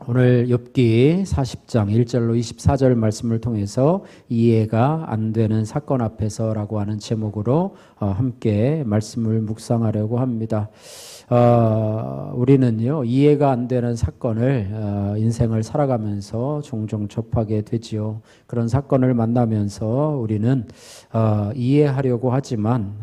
오늘 욥기 40장 1절로 24절 말씀을 통해서 이해가 안 되는 사건 앞에서라고 하는 제목으로 함께 말씀을 묵상하려고 합니다. 우리는요, 이해가 안 되는 사건을 인생을 살아가면서 종종 접하게 되지요. 그런 사건을 만나면서 우리는 이해하려고 하지만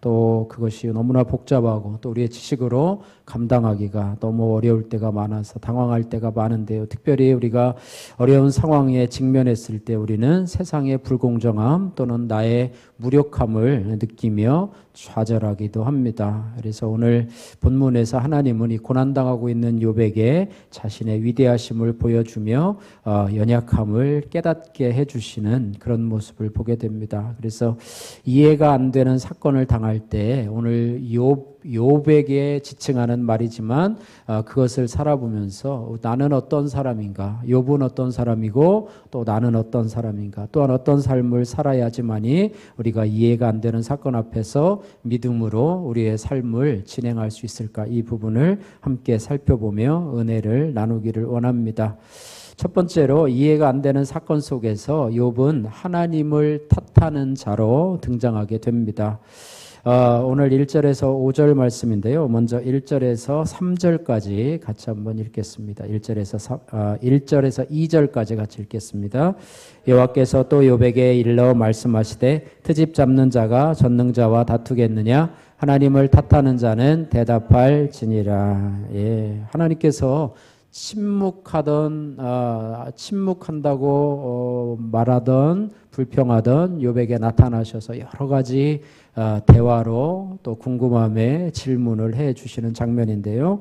또 그것이 너무나 복잡하고 또 우리의 지식으로 감당하기가 너무 어려울 때가 많아서 당황할 때가 많은데요. 특별히 우리가 어려운 상황에 직면했을 때 우리는 세상의 불공정함 또는 나의 무력함을 느끼며 좌절하기도 합니다. 그래서 오늘 본문에서 하나님은 이 고난당하고 있는 욥에게 자신의 위대하심을 보여주며 연약함을 깨닫게 해주시는 그런 모습을 보게 됩니다. 그래서 이해가 안 되는 사건을 당할 때 오늘 욥에게 지칭하는 말이지만 그것을 살아보면서 나는 어떤 사람인가, 욥은 어떤 사람이고 또 나는 어떤 사람인가, 또한 어떤 삶을 살아야지만이 우리가 이해가 안 되는 사건 앞에서 믿음으로 우리의 삶을 진행할 수 있을까, 이 부분을 함께 살펴보며 은혜를 나누기를 원합니다. 첫 번째로 이해가 안 되는 사건 속에서 욥은 하나님을 탓하는 자로 등장하게 됩니다. 오늘 1절에서 5절 말씀인데요. 먼저 1절에서 3절까지 같이 한번 읽겠습니다. 1절에서 2절까지 같이 읽겠습니다. 여호와께서 또 욥에게 일러 말씀하시되 트집 잡는 자가 전능자와 다투겠느냐? 하나님을 탓하는 자는 대답할지니라. 하나님께서 침묵한다고 말하던 불평하던 욥에게 나타나셔서 여러 가지 대화로 또 궁금함에 질문을 해 주시는 장면인데요.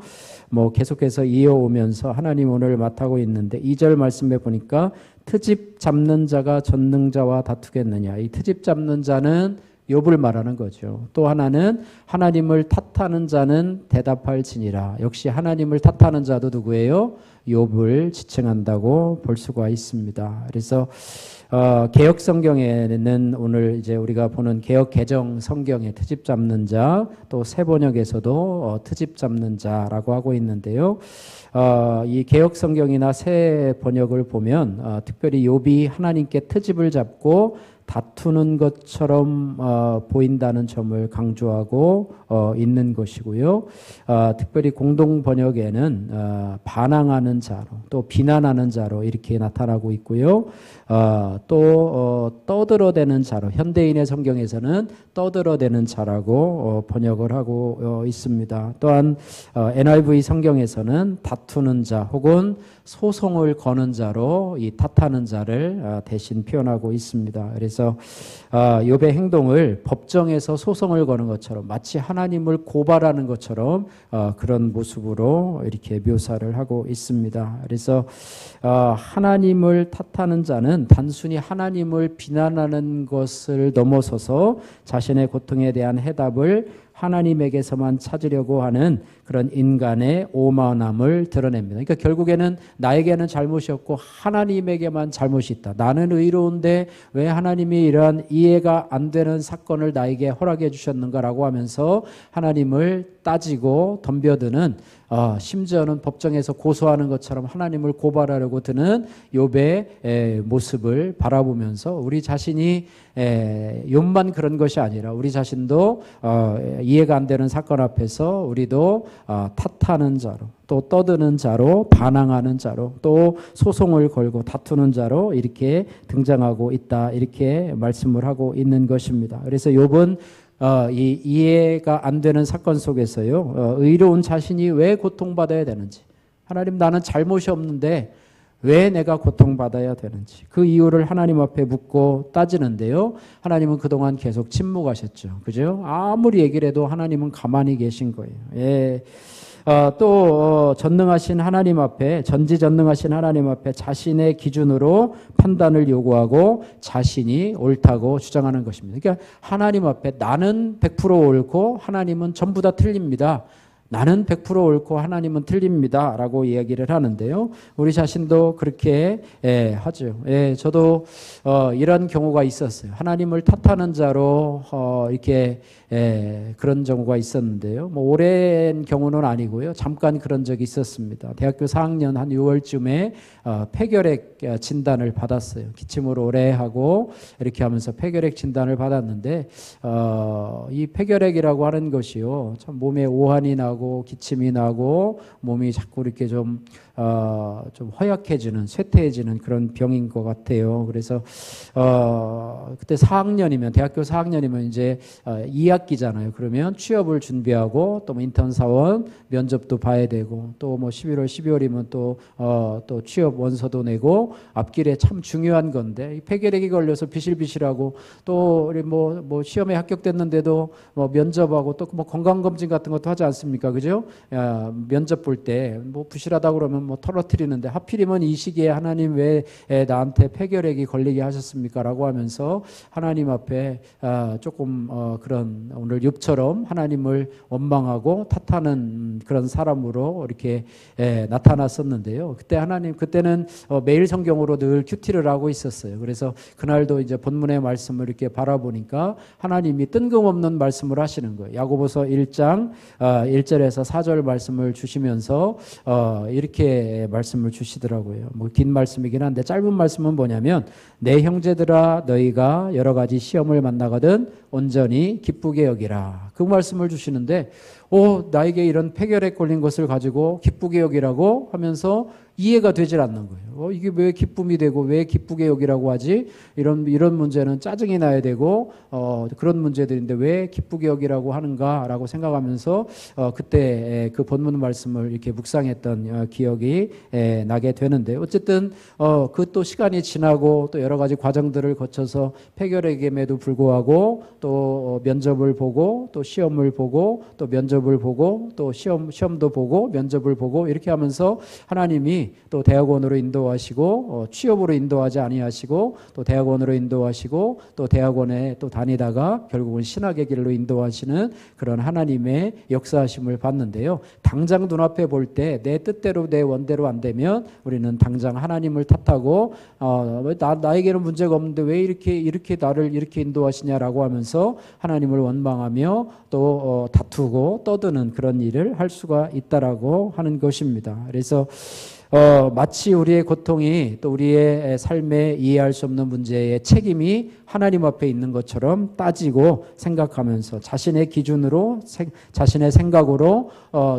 계속해서 이어오면서 하나님 오늘 맡하고 있는데 2절 말씀에 보니까 트집 잡는 자가 전능자와 다투겠느냐. 이 트집 잡는 자는 욥을 말하는 거죠. 또 하나는 하나님을 탓하는 자는 대답할지니라. 역시 하나님을 탓하는 자도 누구예요? 욥을 지칭한다고 볼 수가 있습니다. 그래서 개역 성경에는 오늘 이제 우리가 보는 개역 개정 성경에 트집 잡는 자, 또 새 번역에서도 트집 잡는 자라고 하고 있는데요. 이 개역 성경이나 새 번역을 보면 특별히 욥이 하나님께 트집을 잡고 다투는 것처럼 보인다는 점을 강조하고 있는 것이고요. 특별히 공동 번역에는 반항하는 자로 또 비난하는 자로 이렇게 나타나고 있고요. 또 떠들어대는 자로 현대인의 성경에서는 떠들어대는 자라고 번역을 하고 있습니다. 또한 NIV 성경에서는 다투는 자 혹은 소송을 거는 자로 이 탓하는 자를 대신 표현하고 있습니다. 그래서 욥의 행동을 법정에서 소송을 거는 것처럼 마치 하나님을 고발하는 것처럼 그런 모습으로 이렇게 묘사를 하고 있습니다. 그래서 하나님을 탓하는 자는 단순히 하나님을 비난하는 것을 넘어서서 자신의 고통에 대한 해답을 하나님에게서만 찾으려고 하는 그런 인간의 오만함을 드러냅니다. 그러니까 결국에는 나에게는 잘못이 없고 하나님에게만 잘못이 있다. 나는 의로운데 왜 하나님이 이러한 이해가 안 되는 사건을 나에게 허락해 주셨는가라고 하면서 하나님을 따지고 덤벼드는 심지어는 법정에서 고소하는 것처럼 하나님을 고발하려고 드는 욥의 모습을 바라보면서 우리 자신이 욥만 그런 것이 아니라 우리 자신도 이해가 안 되는 사건 앞에서 우리도 탓하는 자로 또 떠드는 자로 반항하는 자로 또 소송을 걸고 다투는 자로 이렇게 등장하고 있다, 이렇게 말씀을 하고 있는 것입니다. 그래서 욥은 이 이해가 안 되는 사건 속에서요, 의로운 자신이 왜 고통받아야 되는지, 하나님 나는 잘못이 없는데 왜 내가 고통받아야 되는지 그 이유를 하나님 앞에 묻고 따지는데요. 하나님은 그동안 계속 침묵하셨죠. 그죠? 아무리 얘기를 해도 하나님은 가만히 계신 거예요. 또 전능하신 하나님 앞에, 전지전능하신 하나님 앞에 자신의 기준으로 판단을 요구하고 자신이 옳다고 주장하는 것입니다. 그러니까 하나님 앞에 나는 100% 옳고 하나님은 전부 다 틀립니다. 나는 100% 옳고 하나님은 틀립니다 라고 이야기를 하는데요. 우리 자신도 그렇게 하죠. 저도 이런 경우가 있었어요. 하나님을 탓하는 자로 이렇게 그런 경우가 있었는데요. 뭐 오랜 경우는 아니고요. 잠깐 그런 적이 있었습니다. 대학교 4학년 한 6월쯤에 폐결핵 진단을 받았어요. 기침을 오래 하고 이렇게 하면서 폐결핵 진단을 받았는데 이 폐결핵이라고 하는 것이요, 참 몸에 오한이 나고 기침이 나고 몸이 자꾸 이렇게 좀 허약해지는, 쇠퇴해지는 그런 병인 것 같아요. 그래서 그때 4학년이면, 대학교 4학년이면 이제 2학기잖아요. 그러면 취업을 준비하고 또 뭐 인턴 사원 면접도 봐야 되고 또 뭐 11월, 12월이면 또 취업 원서도 내고 앞길에 참 중요한 건데, 이 폐결핵이 걸려서 비실비실하고 또 우리 뭐 시험에 합격됐는데도 뭐 면접하고 또 뭐 건강검진 같은 것도 하지 않습니까? 그죠? 면접 볼 때 뭐 부실하다고 그러면 뭐 털어뜨리는데, 하필이면 이 시기에 하나님 왜 나한테 폐결핵이 걸리게 하셨습니까? 라고 하면서 하나님 앞에 조금 그런 오늘 욥처럼 하나님을 원망하고 탓하는 그런 사람으로 이렇게 나타났었는데요. 그때는 매일 성경으로 늘 큐티를 하고 있었어요. 그래서 그날도 이제 본문의 말씀을 이렇게 바라보니까 하나님이 뜬금없는 말씀을 하시는 거예요. 야고보서 1장 1절에서 4절 말씀을 주시면서 이렇게 말씀을 주시더라고요. 뭐 긴 말씀이긴 한데 짧은 말씀은 뭐냐면, 내 형제들아 너희가 여러 가지 시험을 만나거든 온전히 기쁘게 여기라. 그 말씀을 주시는데 나에게 이런 폐결핵 걸린 것을 가지고 기쁘게 여기라고 하면서 이해가 되질 않는 거예요. 이게 왜 기쁨이 되고 왜 기쁘게 여기라고 하지? 이런 문제는 짜증이 나야 되고 그런 문제들인데 왜 기쁘게 여기라고 하는가라고 생각하면서 그때 그 본문 말씀을 이렇게 묵상했던 기억이 나게 되는데, 어쨌든 그 또 시간이 지나고 또 여러 가지 과정들을 거쳐서 폐결핵임에도 불구하고 또 면접을 보고 또 시험을 보고 또 면접을 보고 또 시험도 보고 면접을 보고 이렇게 하면서 하나님이 또 대학원으로 인도하시고 취업으로 인도하지 아니하시고 또 대학원으로 인도하시고 또 대학원에 또 다니다가 결국은 신학의 길로 인도하시는 그런 하나님의 역사하심을 봤는데요. 당장 눈앞에 볼 때 내 뜻대로 내 원대로 안 되면 우리는 당장 하나님을 탓하고 나에게는 문제가 없는데 왜 이렇게 나를 이렇게 인도하시냐라고 하면서 하나님을 원망하며 또 다투고 떠드는 그런 일을 할 수가 있다라고 하는 것입니다. 그래서 마치 우리의 고통이 또 우리의 삶에 이해할 수 없는 문제의 책임이 하나님 앞에 있는 것처럼 따지고 생각하면서 자신의 기준으로 자신의 생각으로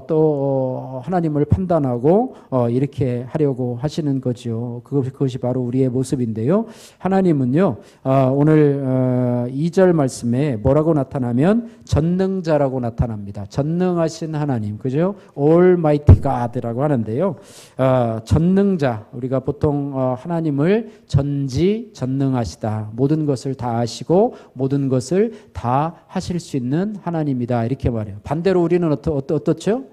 또 하나님을 판단하고 이렇게 하려고 하시는 거죠. 그것이 바로 우리의 모습인데요. 하나님은요, 오늘 2절 말씀에 뭐라고 나타나면 전능자라고 나타납니다. 전능하신 하나님, 그죠? Almighty God라고 하는데요. 전능자, 우리가 보통 하나님을 전지전능하시다, 모든 것을 다 아시고 모든 것을 다 하실 수 있는 하나님이다, 이렇게 말해요. 반대로 우리는 어떻죠?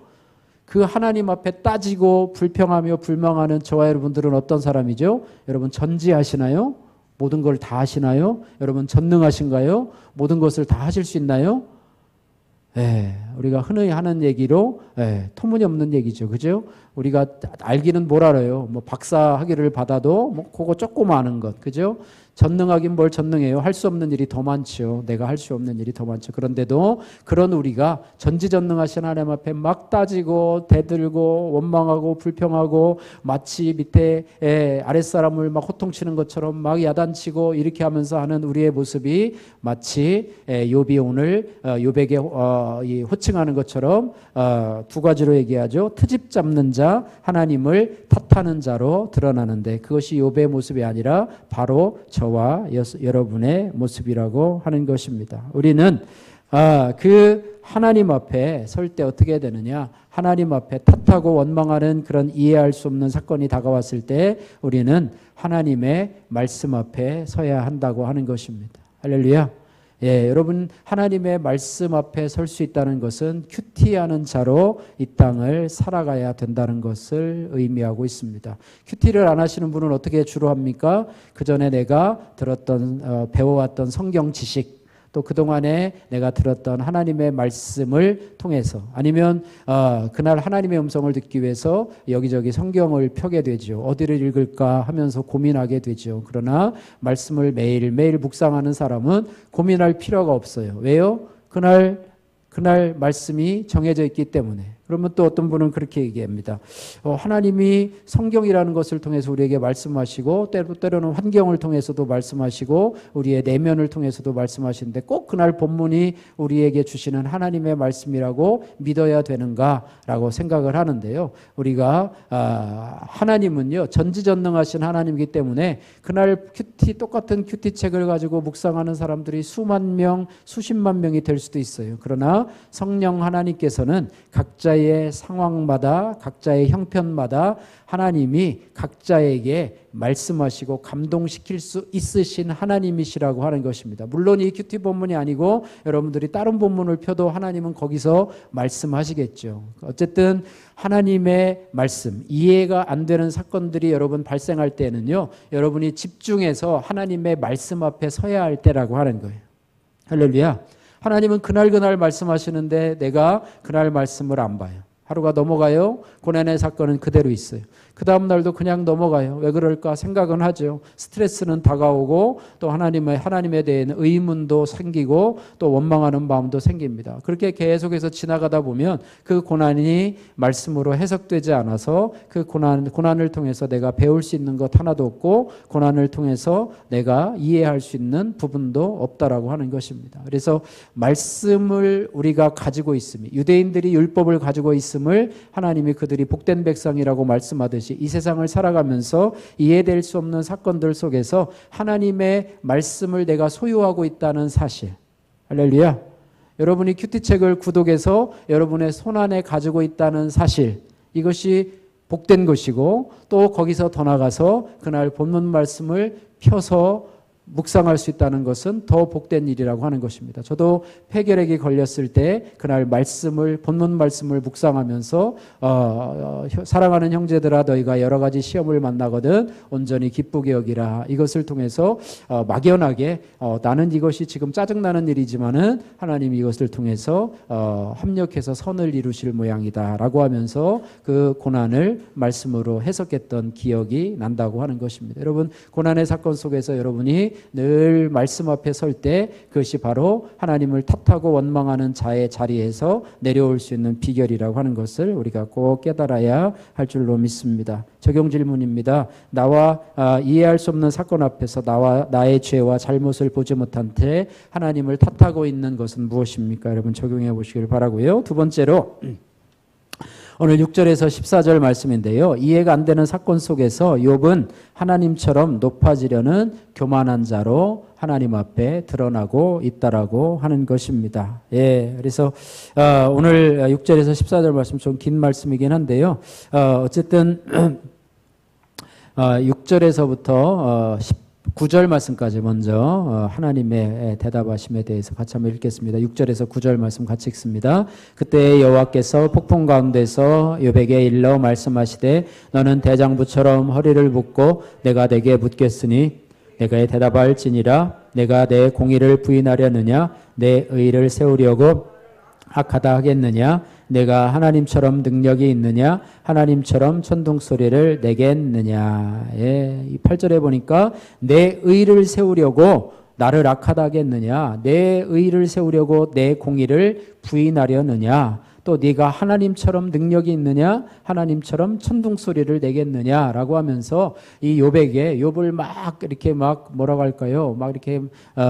그 하나님 앞에 따지고 불평하며 불망하는 저와 여러분들은 어떤 사람이죠? 여러분 전지하시나요? 모든 걸 다 하시나요? 여러분 전능하신가요? 모든 것을 다 하실 수 있나요? 우리가 흔히 하는 얘기로 터무니없는 얘기죠. 그죠? 우리가 알기는 뭘 알아요? 뭐 박사 학위를 받아도 뭐 그거 조금 아는 것. 그죠? 전능하긴 뭘 전능해요? 할 수 없는 일이 더 많죠. 내가 할 수 없는 일이 더 많죠. 그런데도 그런 우리가 전지전능하신 하나님 앞에 막 따지고 대들고 원망하고 불평하고 마치 밑에 아랫사람을 막 호통치는 것처럼 막 야단치고 이렇게 하면서 하는 우리의 모습이 마치 욥이 오늘 욥에게 호칭하는 것처럼 두 가지로 얘기하죠. 트집 잡는 자, 하나님을 탓하는 자로 드러나는데, 그것이 욥의 모습이 아니라 바로 저와 여러분의 모습이라고 하는 것입니다. 우리는 그 하나님 앞에 설 때 어떻게 되느냐? 하나님 앞에 탓하고 원망하는 그런 이해할 수 없는 사건이 다가왔을 때 우리는 하나님의 말씀 앞에 서야 한다고 하는 것입니다. 할렐루야. 여러분, 하나님의 말씀 앞에 설 수 있다는 것은 큐티하는 자로 이 땅을 살아가야 된다는 것을 의미하고 있습니다. 큐티를 안 하시는 분은 어떻게 주로 합니까? 그 전에 내가 들었던 배워왔던 성경 지식, 또 그동안에 내가 들었던 하나님의 말씀을 통해서 아니면 그날 하나님의 음성을 듣기 위해서 여기저기 성경을 펴게 되죠. 어디를 읽을까 하면서 고민하게 되죠. 그러나 말씀을 매일매일 묵상하는 사람은 고민할 필요가 없어요. 왜요? 그날 말씀이 정해져 있기 때문에. 그러면 또 어떤 분은 그렇게 얘기합니다. 하나님이 성경이라는 것을 통해서 우리에게 말씀하시고 때로는 환경을 통해서도 말씀하시고 우리의 내면을 통해서도 말씀하시는데 꼭 그날 본문이 우리에게 주시는 하나님의 말씀이라고 믿어야 되는가라고 생각을 하는데요. 우리가 하나님은요 전지전능하신 하나님이기 때문에 그날 똑같은 큐티 책을 가지고 묵상하는 사람들이 수만 명, 수십만 명이 될 수도 있어요. 그러나 성령 하나님께서는 각자의 상황마다 각자의 형편마다 하나님이 각자에게 말씀하시고 감동시킬 수 있으신 하나님이시라고 하는 것입니다. 물론 이 큐티 본문이 아니고 여러분들이 다른 본문을 펴도 하나님은 거기서 말씀하시겠죠. 어쨌든 하나님의 말씀, 이해가 안 되는 사건들이 여러분 발생할 때는요, 여러분이 집중해서 하나님의 말씀 앞에 서야 할 때라고 하는 거예요. 할렐루야. 하나님은 그날 말씀하시는데 내가 그날 말씀을 안 봐요. 하루가 넘어가요. 고난의 사건은 그대로 있어요. 그 다음 날도 그냥 넘어가요. 왜 그럴까 생각은 하죠. 스트레스는 다가오고 또 하나님에 대한 의문도 생기고 또 원망하는 마음도 생깁니다. 그렇게 계속해서 지나가다 보면 그 고난이 말씀으로 해석되지 않아서 그 고난을 통해서 내가 배울 수 있는 것 하나도 없고 고난을 통해서 내가 이해할 수 있는 부분도 없다라고 하는 것입니다. 그래서 말씀을 우리가 가지고 있음이 유대인들이 율법을 가지고 있음을 하나님이 그들이 복된 백성이라고 말씀하듯이 이 세상을 살아가면서 이해될 수 없는 사건들 속에서 하나님의 말씀을 내가 소유하고 있다는 사실. 할렐루야. 여러분이 큐티책을 구독해서 여러분의 손안에 가지고 있다는 사실. 이것이 복된 것이고 또 거기서 더 나가서 그날 본문 말씀을 펴서 묵상할 수 있다는 것은 더 복된 일이라고 하는 것입니다. 저도 폐결핵이 걸렸을 때 그날 본문 말씀을 묵상하면서 사랑하는 형제들아 너희가 여러 가지 시험을 만나거든 온전히 기쁘게 여기라. 이것을 통해서 막연하게 나는 이것이 지금 짜증나는 일이지만은 하나님이 이것을 통해서 합력해서 선을 이루실 모양이다 라고 하면서 그 고난을 말씀으로 해석했던 기억이 난다고 하는 것입니다. 여러분 고난의 사건 속에서 여러분이 늘 말씀 앞에 설 때 그것이 바로 하나님을 탓하고 원망하는 자의 자리에서 내려올 수 있는 비결이라고 하는 것을 우리가 꼭 깨달아야 할 줄로 믿습니다. 적용 질문입니다. 나와 이해할 수 없는 사건 앞에서 나의 죄와 잘못을 보지 못한 채 하나님을 탓하고 있는 것은 무엇입니까? 여러분 적용해 보시길 바라고요. 두 번째로 오늘 6절에서 14절 말씀인데요. 이해가 안 되는 사건 속에서 욥은 하나님처럼 높아지려는 교만한 자로 하나님 앞에 드러나고 있다라고 하는 것입니다. 예, 그래서 오늘 6절에서 14절 말씀 좀 긴 말씀이긴 한데요. 어쨌든 6절에서부터 9절 말씀까지 먼저 하나님의 대답하심에 대해서 같이 한번 읽겠습니다. 6절에서 9절 말씀 같이 읽습니다. 그때 여호와께서 폭풍 가운데서 욥에게 일러 말씀하시되 너는 대장부처럼 허리를 묶고 내가 내게 묻겠으니 내가 대답할지니라. 내가 내 공의를 부인하려느냐 내 의를 세우려고 악하다 하겠느냐. 내가 하나님처럼 능력이 있느냐 하나님처럼 천둥소리를 내겠느냐. 예, 이 8절에 보니까 내 의를 세우려고 나를 악하다 하겠느냐 내 의를 세우려고 내 공의를 부인하려느냐 또 네가 하나님처럼 능력이 있느냐 하나님처럼 천둥소리를 내겠느냐라고 하면서 이 욥을 막 이렇게 막 뭐라고 할까요? 막 이렇게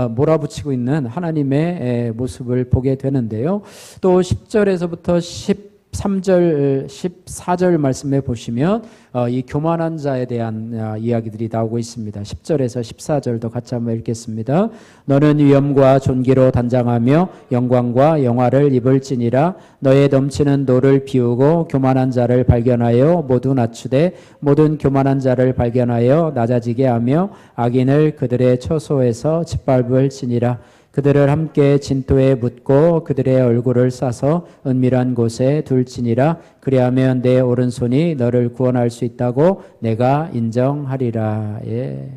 몰아붙이고 있는 하나님의 모습을 보게 되는데요. 또 10절에서부터 13절, 14절 말씀에 보시면 이 교만한 자에 대한 이야기들이 나오고 있습니다. 10절에서 14절도 같이 한번 읽겠습니다. 너는 위엄과 존귀로 단장하며 영광과 영화를 입을지니라. 너의 넘치는 노를 비우고 교만한 자를 발견하여 모두 낮추되 모든 교만한 자를 발견하여 낮아지게 하며 악인을 그들의 처소에서 짓밟을지니라. 그들을 함께 진토에 묻고 그들의 얼굴을 싸서 은밀한 곳에 둘지니라. 그리하면 내 오른손이 너를 구원할 수 있다고 내가 인정하리라. 예.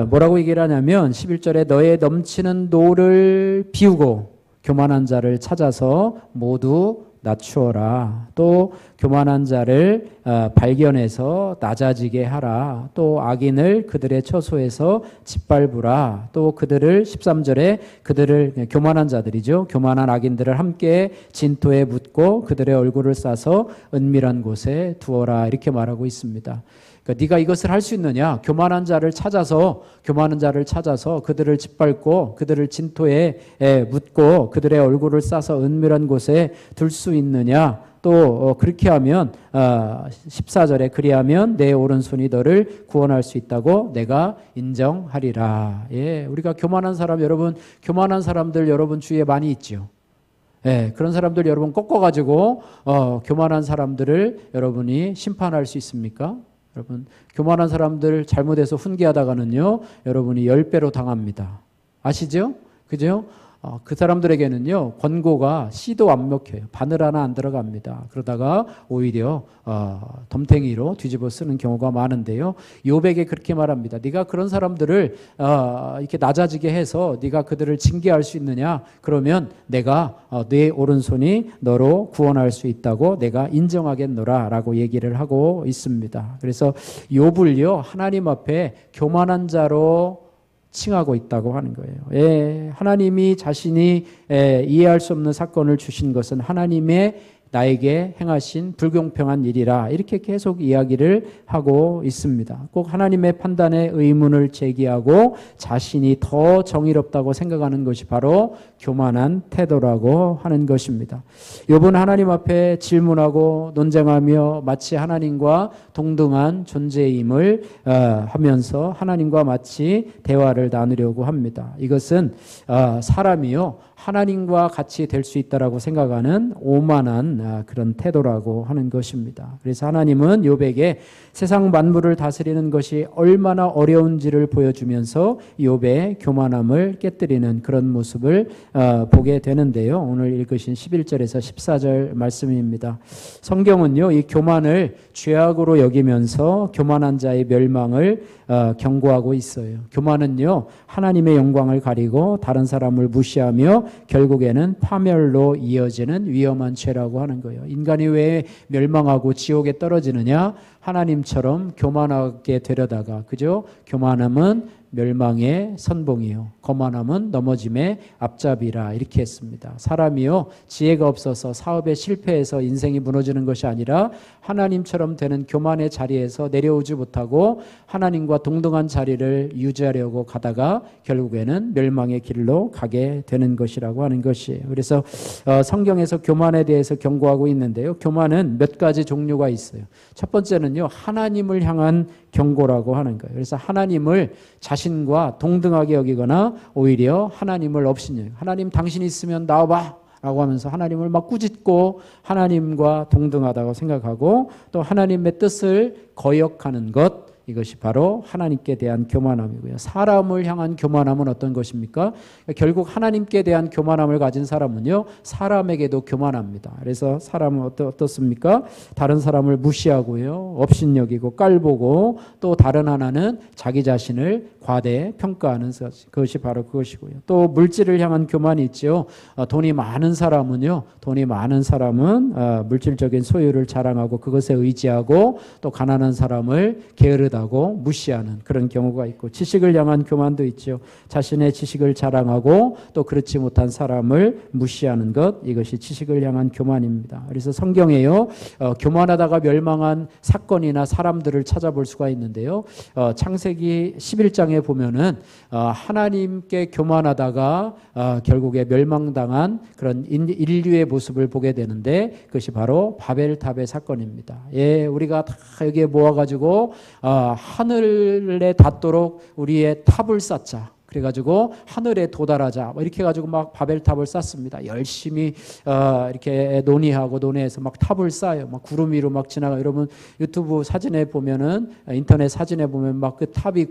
뭐라고 얘기를 하냐면 11절에 너의 넘치는 노를 비우고 교만한 자를 찾아서 모두 낮추어라. 또 교만한 자를 발견해서 낮아지게 하라. 또 악인을 그들의 처소에서 짓밟으라. 또 그들을 13절에 그들을 교만한 자들이죠. 교만한 악인들을 함께 진토에 묻고 그들의 얼굴을 싸서 은밀한 곳에 두어라. 이렇게 말하고 있습니다. 그러니까 네가 이것을 할 수 있느냐? 교만한 자를 찾아서 그들을 짓밟고 그들을 진토에 묻고 그들의 얼굴을 싸서 은밀한 곳에 둘 수 있느냐? 또 그렇게 하면 14절에 그리하면 내 오른손이 너를 구원할 수 있다고 내가 인정하리라. 예, 우리가 교만한 사람 교만한 사람들 여러분 주위에 많이 있죠. 예, 그런 사람들 여러분 꺾어가지고 교만한 사람들을 여러분이 심판할 수 있습니까? 여러분 교만한 사람들 잘못해서 훈계하다가는요 여러분이 10배로 당합니다. 아시죠? 그죠? 그 사람들에게는요 권고가 씨도 안 먹혀요. 바늘 하나 안 들어갑니다. 그러다가 오히려 덤탱이로 뒤집어 쓰는 경우가 많은데요. 욥에게 그렇게 말합니다. 네가 그런 사람들을 이렇게 낮아지게 해서 네가 그들을 징계할 수 있느냐? 그러면 내가 네 오른손이 너로 구원할 수 있다고 내가 인정하겠노라 라고 얘기를 하고 있습니다. 그래서 욥을요 하나님 앞에 교만한 자로 칭하고 있다고 하는 거예요. 예, 하나님이 자신이 이해할 수 없는 사건을 주신 것은 하나님의 나에게 행하신 불공평한 일이라 이렇게 계속 이야기를 하고 있습니다. 꼭 하나님의 판단에 의문을 제기하고 자신이 더 정의롭다고 생각하는 것이 바로 교만한 태도라고 하는 것입니다. 욥은 하나님 앞에 질문하고 논쟁하며 마치 하나님과 동등한 존재임을 하면서 하나님과 마치 대화를 나누려고 합니다. 이것은 사람이요 하나님과 같이 될 수 있다라고 생각하는 오만한 그런 태도라고 하는 것입니다. 그래서 하나님은 욥에게 세상 만물을 다스리는 것이 얼마나 어려운지를 보여주면서 욥의 교만함을 깨뜨리는 그런 모습을 보게 되는데요. 오늘 읽으신 11절에서 14절 말씀입니다. 성경은요, 이 교만을 죄악으로 여기면서 교만한 자의 멸망을 경고하고 있어요. 교만은요, 하나님의 영광을 가리고 다른 사람을 무시하며 결국에는 파멸로 이어지는 위험한 죄라고 하는 거예요. 인간이 왜 멸망하고 지옥에 떨어지느냐? 하나님처럼 교만하게 되려다가, 그죠? 교만함은 멸망의 선봉이요 거만함은 넘어짐의 앞잡이라 이렇게 했습니다. 사람이요 지혜가 없어서 사업에 실패해서 인생이 무너지는 것이 아니라 하나님처럼 되는 교만의 자리에서 내려오지 못하고 하나님과 동등한 자리를 유지하려고 가다가 결국에는 멸망의 길로 가게 되는 것이라고 하는 것이에요. 그래서 성경에서 교만에 대해서 경고하고 있는데요. 교만은 몇 가지 종류가 있어요. 첫 번째는요 하나님을 향한 경고라고 하는 거예요. 그래서 하나님을 자신과 동등하게 여기거나 오히려 하나님을 업신여기고 하나님 당신 있으면 나와봐 라고 하면서 하나님을 막 꾸짖고 하나님과 동등하다고 생각하고 또 하나님의 뜻을 거역하는 것 이것이 바로 하나님께 대한 교만함이고요. 사람을 향한 교만함은 어떤 것입니까? 결국 하나님께 대한 교만함을 가진 사람은요. 사람에게도 교만합니다. 그래서 사람은 어떻습니까? 다른 사람을 무시하고요. 업신여기고 깔보고 또 다른 하나는 자기 자신을 과대평가하는 것이 바로 그것이고요. 또 물질을 향한 교만이 있죠. 돈이 많은 사람은 물질적인 소유를 자랑하고 그것에 의지하고 또 가난한 사람을 게으르다고 무시하는 그런 경우가 있고 지식을 향한 교만도 있죠. 자신의 지식을 자랑하고 또 그렇지 못한 사람을 무시하는 것 이것이 지식을 향한 교만입니다. 그래서 성경에요 교만하다가 멸망한 사건이나 사람들을 찾아볼 수가 있는데요. 창세기 11장에 보면은 하나님께 교만하다가 결국에 멸망당한 그런 인류의 모습을 보게 되는데 그것이 바로 바벨탑의 사건입니다. 예, 우리가 다 여기에 모아가지고 하늘에 닿도록 우리의 탑을 쌓자. 그래가지고 하늘에 도달하자. 이렇게 해가지고 막 바벨탑을 쌓습니다. 열심히 이렇게 논의해서 막 탑을 쌓아요. 막 구름 위로 막 지나가. 여러분 유튜브 사진에 보면은 인터넷 사진에 보면 막 그 탑이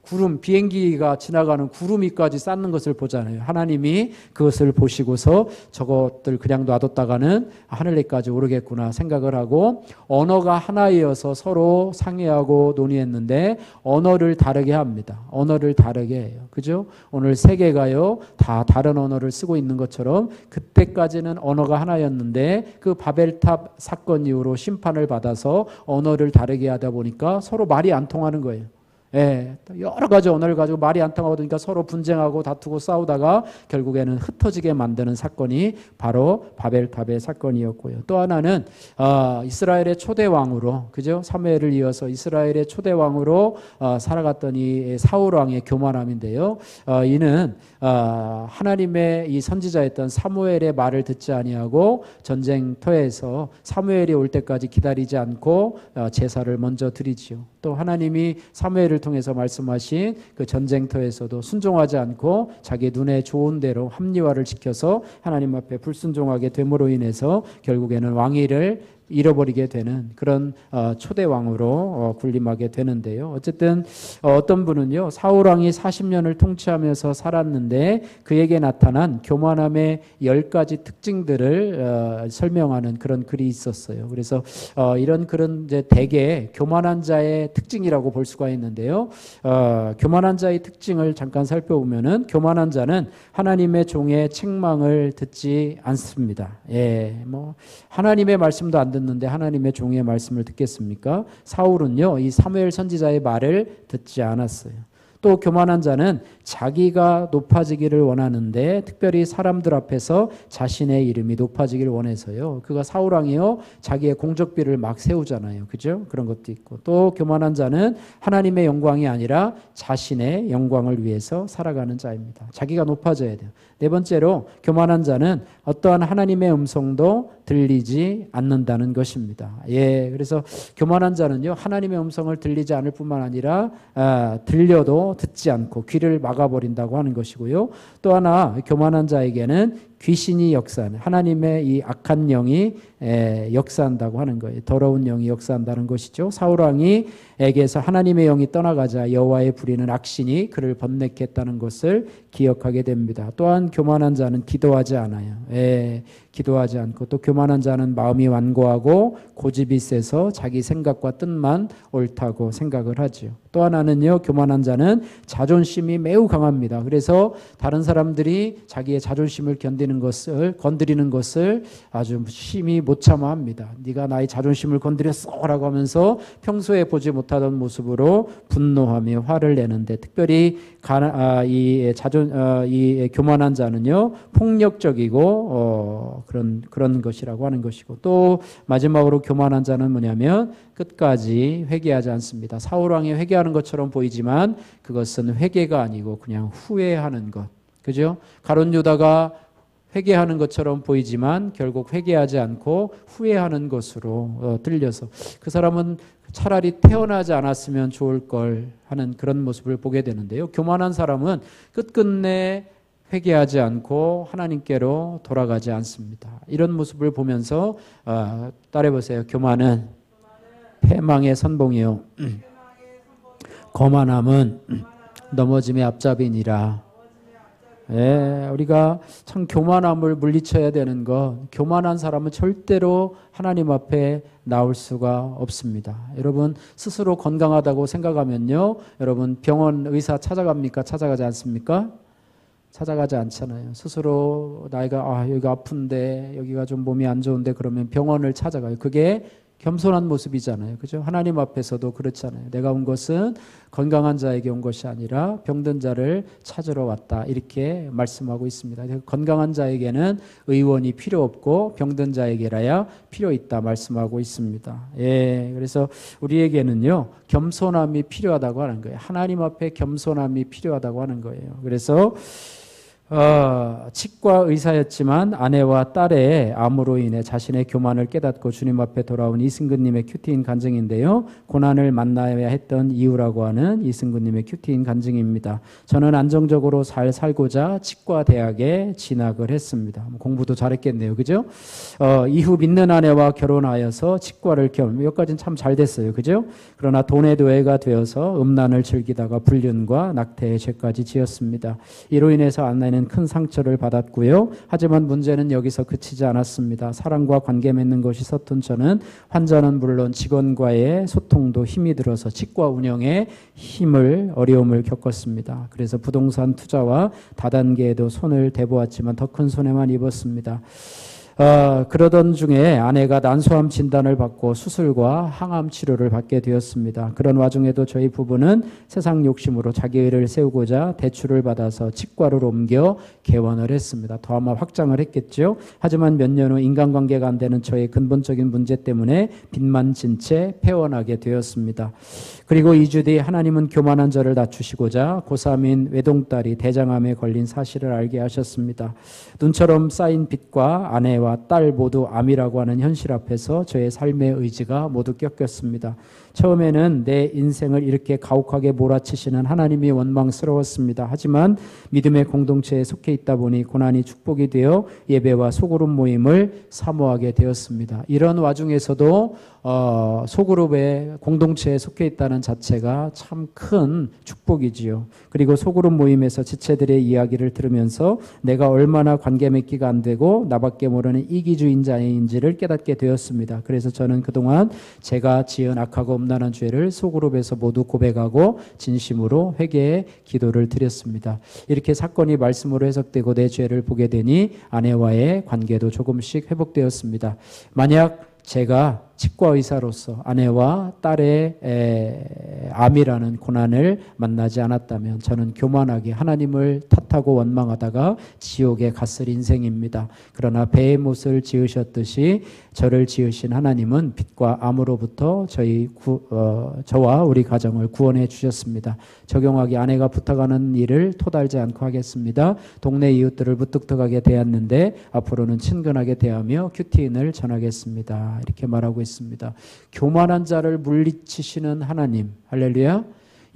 구름, 비행기가 지나가는 구름이까지 쌓는 것을 보잖아요. 하나님이 그것을 보시고서 저것들 그냥 놔뒀다가는 하늘에까지 오르겠구나 생각을 하고, 언어가 하나이어서 서로 상의하고 논의했는데 언어를 다르게 합니다. 언어를 다르게 해요. 그죠? 오늘 세계가요 다 다른 언어를 쓰고 있는 것처럼 그때까지는 언어가 하나였는데 그 바벨탑 사건 이후로 심판을 받아서 언어를 다르게 하다 보니까 서로 말이 안 통하는 거예요. 예, 여러 가지 언어를 가지고 말이 안 통하고 그러니까 서로 분쟁하고 다투고 싸우다가 결국에는 흩어지게 만드는 사건이 바로 바벨탑의 사건이었고요. 또 하나는 이스라엘의 초대 왕으로, 그죠? 사무엘을 이어서 이스라엘의 초대 왕으로 살아갔던 이 사울 왕의 교만함인데요. 이는 하나님의 이 선지자였던 사무엘의 말을 듣지 아니하고 전쟁터에서 사무엘이 올 때까지 기다리지 않고 제사를 먼저 드리지요. 또 하나님이 사무엘을 통해서 말씀하신 그 전쟁터에서도 순종하지 않고 자기 눈에 좋은 대로 합리화를 지켜서 하나님 앞에 불순종하게 됨으로 인해서 결국에는 왕위를 잃어버리게 되는 그런 초대 왕으로 군림하게 되는데요. 어쨌든 어떤 분은요, 사울 왕이 40년을 통치하면서 살았는데 그에게 나타난 교만함의 10가지 특징들을 설명하는 그런 글이 있었어요. 그래서 이런 글은 이제 대개 교만한 자의 특징이라고 볼 수가 있는데요. 교만한 자의 특징을 잠깐 살펴보면은, 교만한 자는 하나님의 종의 책망을 듣지 않습니다. 예, 뭐 하나님의 말씀도 안 듣는데 하나님의 종의 말씀을 듣겠습니까? 사울은요, 이 사무엘 선지자의 말을 듣지 않았어요. 또 교만한 자는 자기가 높아지기를 원하는데 특별히 사람들 앞에서 자신의 이름이 높아지기를 원해서요. 그가 사울 왕이요, 자기의 공적비를 막 세우잖아요. 그죠? 그런 것도 있고. 또 교만한 자는 하나님의 영광이 아니라 자신의 영광을 위해서 살아가는 자입니다. 자기가 높아져야 돼요. 네 번째로, 교만한 자는 어떠한 하나님의 음성도 들리지 않는다는 것입니다. 예, 그래서 교만한 자는요, 하나님의 음성을 들리지 않을 뿐만 아니라 들려도 듣지 않고 귀를 막아버린다고 하는 것이고요. 또 하나, 교만한 자에게는 귀신이 역사하는, 하나님의 이 악한 영이 역사한다고 하는 거예요. 더러운 영이 역사한다는 것이죠. 사울 왕이에게서 하나님의 영이 떠나가자 여호와의 부리는 악신이 그를 번뇌했다는 것을 기억하게 됩니다. 또한 교만한 자는 기도하지 않아요. 기도하지 않고, 또 교만한 자는 마음이 완고하고 고집이 세서 자기 생각과 뜻만 옳다고 생각을 하지요. 또 하나는요, 교만한 자는 자존심이 매우 강합니다. 그래서 다른 사람들이 자기의 자존심을 건드리는 것을 아주 심히 못 참아합니다. 네가 나의 자존심을 건드렸어라고 하면서 평소에 보지 못하던 모습으로 분노하며 화를 내는데, 특별히 이 교만한 자는요, 폭력적이고 그런 것이라고 하는 것이고, 또 마지막으로 교만한 자는 뭐냐면 끝까지 회개하지 않습니다. 사울 왕이 회개하는 것처럼 보이지만 그것은 회개가 아니고 그냥 후회하는 것. 그죠? 가룟 유다가 회개하는 것처럼 보이지만 결국 회개하지 않고 후회하는 것으로 들려서 그 사람은 차라리 태어나지 않았으면 좋을 걸 하는 그런 모습을 보게 되는데요. 교만한 사람은 끝끝내 회개하지 않고 하나님께로 돌아가지 않습니다. 이런 모습을 보면서 따라해보세요. 교만은 패망의 선봉이요, 거만함은 넘어짐의 앞잡이니라. 우리가 참 교만함을 물리쳐야 되는 것, 교만한 사람은 절대로 하나님 앞에 나올 수가 없습니다. 여러분 스스로 건강하다고 생각하면요, 여러분 병원 의사 찾아갑니까? 찾아가지 않습니까? 찾아가지 않잖아요. 스스로 나이가 여기가 아픈데, 여기가 좀 몸이 안 좋은데 그러면 병원을 찾아가요. 그게 겸손한 모습이잖아요. 그죠? 하나님 앞에서도 그렇잖아요. 내가 온 것은 건강한 자에게 온 것이 아니라 병든 자를 찾으러 왔다. 이렇게 말씀하고 있습니다. 건강한 자에게는 의원이 필요 없고 병든 자에게라야 필요 있다 말씀하고 있습니다. 그래서 우리에게는요, 겸손함이 필요하다고 하는 거예요. 하나님 앞에 겸손함이 필요하다고 하는 거예요. 그래서 치과 의사였지만 아내와 딸의 암으로 인해 자신의 교만을 깨닫고 주님 앞에 돌아온 이승근님의 큐티인 간증인데요. 고난을 만나야 했던 이유라고 하는 이승근님의 큐티인 간증입니다. 저는 안정적으로 잘 살고자 치과 대학에 진학을 했습니다. 공부도 잘했겠네요. 그죠? 이후 믿는 아내와 결혼하여서 치과를 여기까지는 참 잘 됐어요. 그죠? 그러나 돈의 노예가 되어서 음란을 즐기다가 불륜과 낙태의 죄까지 지었습니다. 이로 인해서 아내는 큰 상처를 받았고요. 하지만 문제는 여기서 그치지 않았습니다. 사랑과 관계 맺는 것이 서툰 저는 환자는 물론 직원과의 소통도 힘이 들어서 치과 운영에 어려움을 겪었습니다. 그래서 부동산 투자와 다단계에도 손을 대보았지만 더 큰 손해만 입었습니다. 그러던 중에 아내가 난소암 진단을 받고 수술과 항암 치료를 받게 되었습니다. 그런 와중에도 저희 부부는 세상 욕심으로 자기 의를 세우고자 대출을 받아서 치과를 옮겨 개원을 했습니다. 더 아마 확장을 했겠죠. 하지만 몇 년 후 인간관계가 안 되는 저의 근본적인 문제 때문에 빚만 진 채 폐원하게 되었습니다. 그리고 2주 뒤 하나님은 교만한 저를 낮추시고자 고3인 외동딸이 대장암에 걸린 사실을 알게 하셨습니다. 눈처럼 쌓인 빚과 아내와 딸 모두 암이라고 하는 현실 앞에서 저의 삶의 의지가 모두 꺾였습니다. 처음에는 내 인생을 이렇게 가혹하게 몰아치시는 하나님이 원망스러웠습니다. 하지만 믿음의 공동체에 속해 있다 보니 고난이 축복이 되어 예배와 소그룹 모임을 사모하게 되었습니다. 이런 와중에서도 소그룹의 공동체에 속해 있다는 자체가 참 큰 축복이지요. 그리고 소그룹 모임에서 지체들의 이야기를 들으면서 내가 얼마나 관계 맺기가 안 되고 나밖에 모르는 이기주의자인지를 깨닫게 되었습니다. 그래서 저는 그동안 제가 지은 악하고 음란한 죄를 소그룹에서 모두 고백하고 진심으로 회개의 기도를 드렸습니다. 이렇게 사건이 말씀으로 해석되고 내 죄를 보게 되니 아내와의 관계도 조금씩 회복되었습니다. 만약 제가 치과 의사로서 아내와 딸의 암이라는 고난을 만나지 않았다면 저는 교만하게 하나님을 탓하고 원망하다가 지옥에 갔을 인생입니다. 그러나 배의 못을 지으셨듯이 저를 지으신 하나님은 빚과 암으로부터 저와 우리 가정을 구원해 주셨습니다. 적용하기 아내가 부탁하는 일을 토달지 않고 하겠습니다. 동네 이웃들을 무뚝뚝하게 대했는데 앞으로는 친근하게 대하며 큐티인을 전하겠습니다. 이렇게 말하고 있습니다. 교만한 자를 물리치시는 하나님. 할렐루야.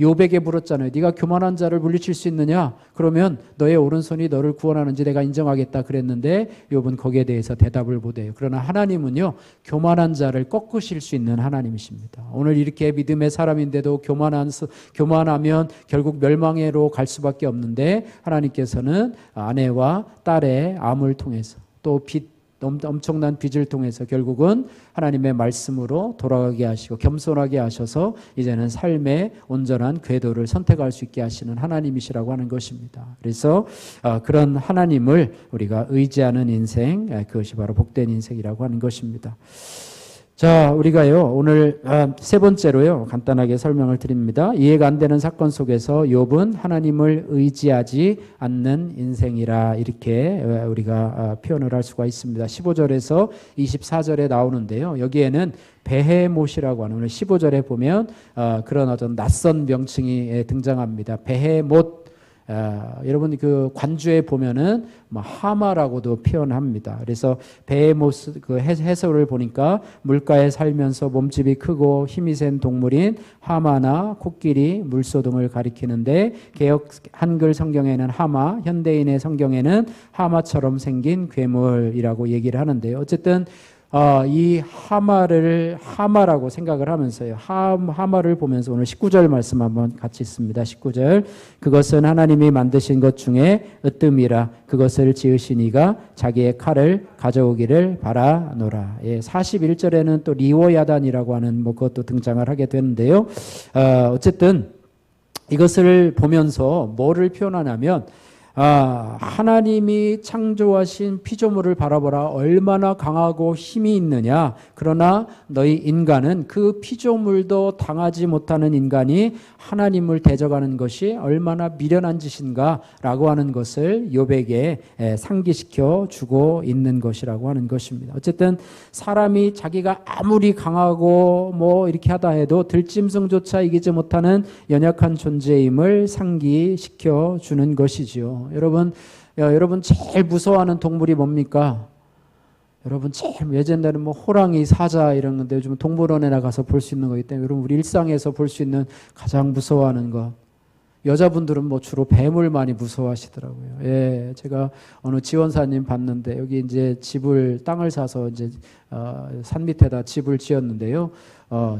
욥에게 물었잖아요. 네가 교만한 자를 물리칠 수 있느냐? 그러면 너의 오른손이 너를 구원하는지 내가 인정하겠다 그랬는데 욥은 거기에 대해서 대답을 못해요. 그러나 하나님은요, 교만한 자를 꺾으실 수 있는 하나님이십니다. 오늘 이렇게 믿음의 사람인데도 교만하면 결국 멸망으로 갈 수밖에 없는데 하나님께서는 아내와 딸의 암을 통해서 또 엄청난 빚을 통해서 결국은 하나님의 말씀으로 돌아가게 하시고 겸손하게 하셔서 이제는 삶의 온전한 궤도를 선택할 수 있게 하시는 하나님이시라고 하는 것입니다. 그래서 그런 하나님을 우리가 의지하는 인생, 그것이 바로 복된 인생이라고 하는 것입니다. 자, 우리가요 오늘 세 번째로요 간단하게 설명을 드립니다. 이해가 안 되는 사건 속에서 욥은 하나님을 의지하지 않는 인생이라 이렇게 우리가 표현을 할 수가 있습니다. 15절에서 24절에 나오는데요. 여기에는 베헤못이라고 하는 오늘 15절에 보면 그런 어떤 낯선 명칭이 등장합니다. 베헤못. 여러분 그 관주에 보면은 하마라고도 표현합니다. 그래서 베헤모스 그 해설을 보니까 물가에 살면서 몸집이 크고 힘이 센 동물인 하마나 코끼리, 물소 등을 가리키는데 개역 한글 성경에는 하마, 현대인의 성경에는 하마처럼 생긴 괴물이라고 얘기를 하는데요. 어쨌든 이 하마를 하마라고 생각을 하면서요. 하마를 보면서 오늘 19절 말씀 한번 같이 있습니다. 19절. 그것은 하나님이 만드신 것 중에 으뜸이라 그것을 지으신 이가 자기의 칼을 가져오기를 바라노라. 41절에는 또 리워야단이라고 하는 그것도 등장을 하게 되는데요. 어쨌든 이것을 보면서 뭐를 표현하냐면 하나님이 창조하신 피조물을 바라보라. 얼마나 강하고 힘이 있느냐. 그러나 너희 인간은 그 피조물도 당하지 못하는 인간이 하나님을 대적하는 것이 얼마나 미련한 짓인가 라고 하는 것을 욥에게 상기시켜 주고 있는 것이라고 하는 것입니다. 어쨌든 사람이 자기가 아무리 강하고 이렇게 하다 해도 들짐승조차 이기지 못하는 연약한 존재임을 상기시켜 주는 것이지요. 여러분 여러분 제일 무서워하는 동물이 뭡니까? 여러분 제일 예전에는 뭐 호랑이, 사자 이런 건데 요즘 동물원에 나가서 볼 수 있는 거기 때문에 여러분 우리 일상에서 볼 수 있는 가장 무서워하는 것. 여자분들은 뭐 주로 뱀을 많이 무서워하시더라고요. 예, 제가 어느 지원사님 봤는데 여기 이제 땅을 사서 이제 산 밑에다 집을 지었는데요.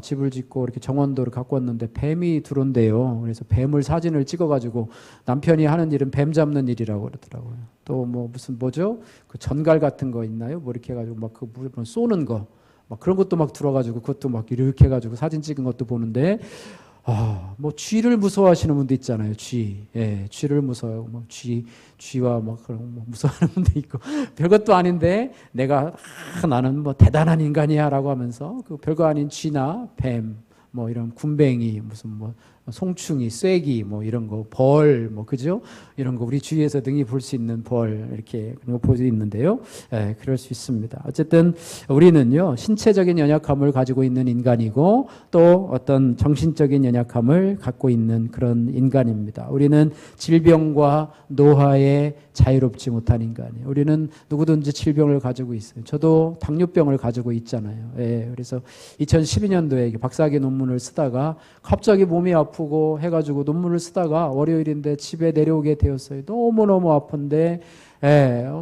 집을 짓고 이렇게 정원도를 갖고 왔는데 뱀이 들어온대요. 그래서 뱀을 사진을 찍어가지고 남편이 하는 일은 뱀 잡는 일이라고 그러더라고요. 또 뭐 무슨 뭐죠? 그 전갈 같은 거 있나요? 뭐 이렇게 해가지고 막 그 쏘는 거, 막 그런 것도 막 들어가지고 그것도 막 이렇게 해가지고 사진 찍은 것도 보는데. 뭐 쥐를 무서워하시는 분도 있잖아요. 쥐, 예, 쥐를 무서워하고 뭐 쥐와 막 그런 뭐 무서워하는 분도 있고 별것도 아닌데 내가 나는 뭐 대단한 인간이야라고 하면서 그 별거 아닌 쥐나 뱀, 뭐 이런 군뱅이, 무슨 뭐 송충이, 쐐기, 뭐 이런 거, 벌, 뭐 그죠? 이런 거 우리 주위에서 능히 볼 수 있는 벌 이렇게 그런 거 볼 수 있는데요. 예, 그럴 수 있습니다. 어쨌든 우리는요 신체적인 연약함을 가지고 있는 인간이고 또 어떤 정신적인 연약함을 갖고 있는 그런 인간입니다. 우리는 질병과 노화에 자유롭지 못한 인간이에요. 우리는 누구든지 질병을 가지고 있어요. 저도 당뇨병을 가지고 있잖아요. 예, 그래서 2012년도에 박사학위 논문을 쓰다가 갑자기 몸이 아프고 해가지고 논문을 쓰다가 월요일인데 집에 내려오게 되었어요. 너무너무 아픈데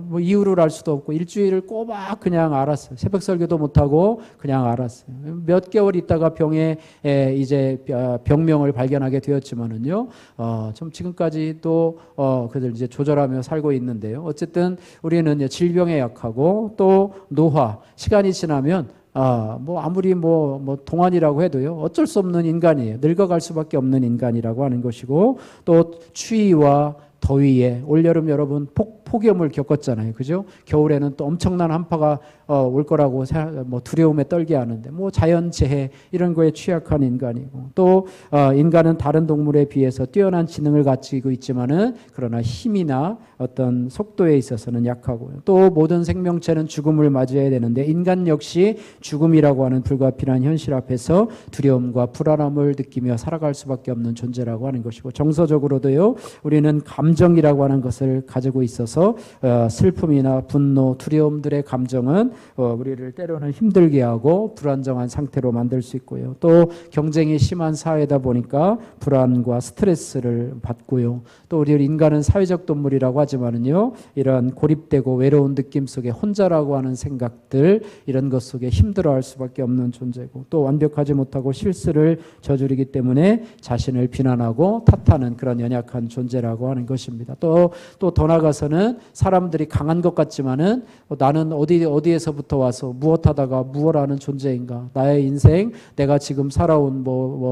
뭐 이유를 알 수도 없고 일주일을 꼬박 그냥 알았어요. 새벽 설교도 못하고 그냥 알았어요. 몇 개월 있다가 병에 이제 병명을 발견하게 되었지만은요, 좀 지금까지 또 그들 이제 조절하며 살고 있는데요. 어쨌든 우리는 질병에 약하고 또 노화, 시간이 지나면 뭐 아무리 뭐 동안이라고 해도요 어쩔 수 없는 인간이에요. 늙어갈 수밖에 없는 인간이라고 하는 것이고 또 추위와 더위에 올여름 여러분 폭염을 겪었잖아요. 그죠? 겨울에는 또 엄청난 한파가 올 거라고 뭐 두려움에 떨게 하는데 뭐 자연재해 이런 거에 취약한 인간이고 또 인간은 다른 동물에 비해서 뛰어난 지능을 가지고 있지만은 그러나 힘이나 어떤 속도에 있어서는 약하고요. 또 모든 생명체는 죽음을 맞이해야 되는데 인간 역시 죽음이라고 하는 불가피한 현실 앞에서 두려움과 불안함을 느끼며 살아갈 수밖에 없는 존재라고 하는 것이고 정서적으로도요. 우리는 감정이라고 하는 것을 가지고 있어서 슬픔이나 분노, 두려움들의 감정은 우리를 때로는 힘들게 하고 불안정한 상태로 만들 수 있고요. 또 경쟁이 심한 사회다 보니까 불안과 스트레스를 받고요. 또 우리 인간은 사회적 동물이라고 하지만은요, 이런 고립되고 외로운 느낌 속에 혼자라고 하는 생각들 이런 것 속에 힘들어할 수밖에 없는 존재고 또 완벽하지 못하고 실수를 저지르기 때문에 자신을 비난하고 탓하는 그런 연약한 존재라고 하는 것입니다. 또 더 나아가서는 사람들이 강한 것 같지만은 나는 어디에서부터 와서 무엇하다가 무엇하는 존재인가? 나의 인생, 내가 지금 살아온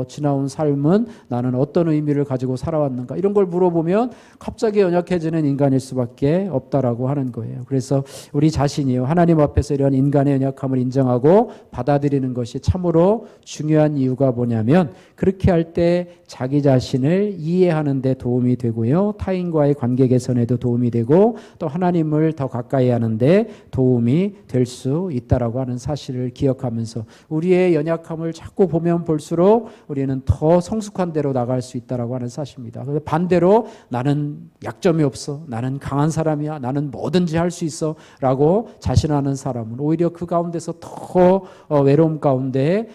지나온 삶은 나는 어떤 의미를 가지고 살아왔는가? 이런 걸 물어보면 갑자기 연약해지는 인간일 수밖에 없다라고 하는 거예요. 그래서 우리 자신이요 하나님 앞에서 이런 인간의 연약함을 인정하고 받아들이는 것이 참으로 중요한 이유가 뭐냐면 그렇게 할 때 자기 자신을 이해하는 데 도움이 되고요. 타인과의 관계 개선에도 도움이 되고 또 하나님을 더 가까이 하는데 도움이 될 수 있다라고 하는 사실을 기억하면서 우리의 연약함을 자꾸 보면 볼수록 우리는 더 성숙한 대로 나갈 수 있다라고 하는 사실입니다. 반대로 나는 약점이 없어, 나는 강한 사람이야, 나는 뭐든지 할 수 있어 라고 자신하는 사람은 오히려 그 가운데서 더 외로움 가운데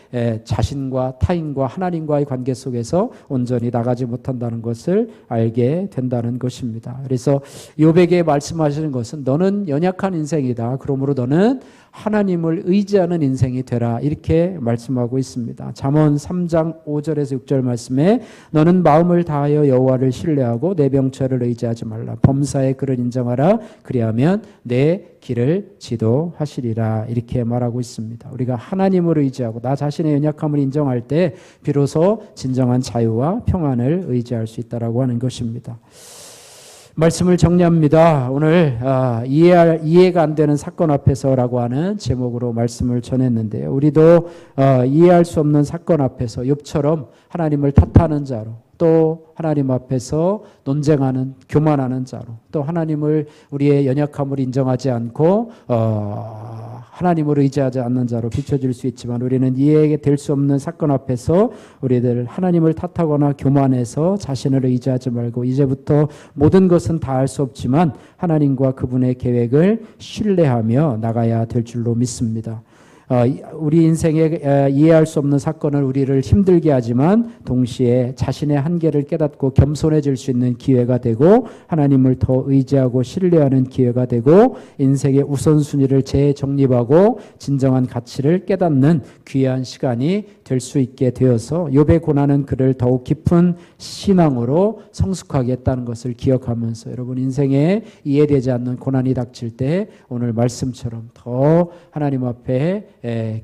자신과 타인과 하나님과의 관계 속에서 온전히 나가지 못한다는 것을 알게 된다는 것입니다. 그래서 욥에게 말씀하시는 것은 너는 연약한 인생이다. 그러므로 너는 하나님을 의지하는 인생이 되라. 이렇게 말씀하고 있습니다. 잠언 3장 5절에서 6절 말씀에 너는 마음을 다하여 여호와를 신뢰하고 내 병철을 의지하지 말라. 범사의 그를 인정하라. 그리하면 내 길을 지도하시리라. 이렇게 말하고 있습니다. 우리가 하나님을 의지하고 나 자신의 연약함을 인정할 때 비로소 진정한 자유와 평안을 의지할 수 있다라고 하는 것입니다. 말씀을 정리합니다. 오늘 이해가 안 되는 사건 앞에서라고 하는 제목으로 말씀을 전했는데요. 우리도 이해할 수 없는 사건 앞에서 욥처럼 하나님을 탓하는 자로 또 하나님 앞에서 논쟁하는 교만하는 자로 또 하나님을 우리의 연약함을 인정하지 않고 하나님을 의지하지 않는 자로 비춰질 수 있지만 우리는 이해될 수 없는 사건 앞에서 우리들 하나님을 탓하거나 교만해서 자신을 의지하지 말고 이제부터 모든 것은 다 할 수 없지만 하나님과 그분의 계획을 신뢰하며 나가야 될 줄로 믿습니다. 우리 인생에 이해할 수 없는 사건은 우리를 힘들게 하지만 동시에 자신의 한계를 깨닫고 겸손해질 수 있는 기회가 되고 하나님을 더 의지하고 신뢰하는 기회가 되고 인생의 우선순위를 재정립하고 진정한 가치를 깨닫는 귀한 시간이 될 수 있게 되어서 욥의 고난은 그를 더욱 깊은 신앙으로 성숙하게 했다는 것을 기억하면서 여러분 인생에 이해되지 않는 고난이 닥칠 때 오늘 말씀처럼 더 하나님 앞에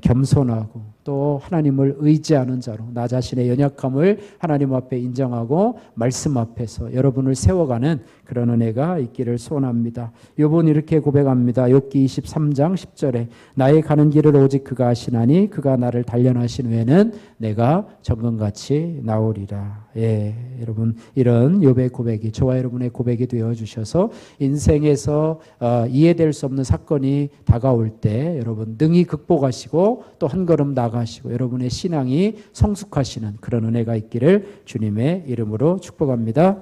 겸손하고 또 하나님을 의지하는 자로 나 자신의 연약함을 하나님 앞에 인정하고 말씀 앞에서 여러분을 세워가는 그런 은혜가 있기를 소원합니다. 욥은 이렇게 고백합니다. 욥기 23장 10절에 나의 가는 길을 오직 그가 아시나니 그가 나를 단련하신 후에는 내가 정금같이 나오리라. 여러분 이런 욥의 고백이 저와 여러분의 고백이 되어주셔서 인생에서 이해될 수 없는 사건이 다가올 때 여러분 능히 극복하시고 또 한 걸음 나가시고 여러분의 신앙이 성숙하시는 그런 은혜가 있기를 주님의 이름으로 축복합니다.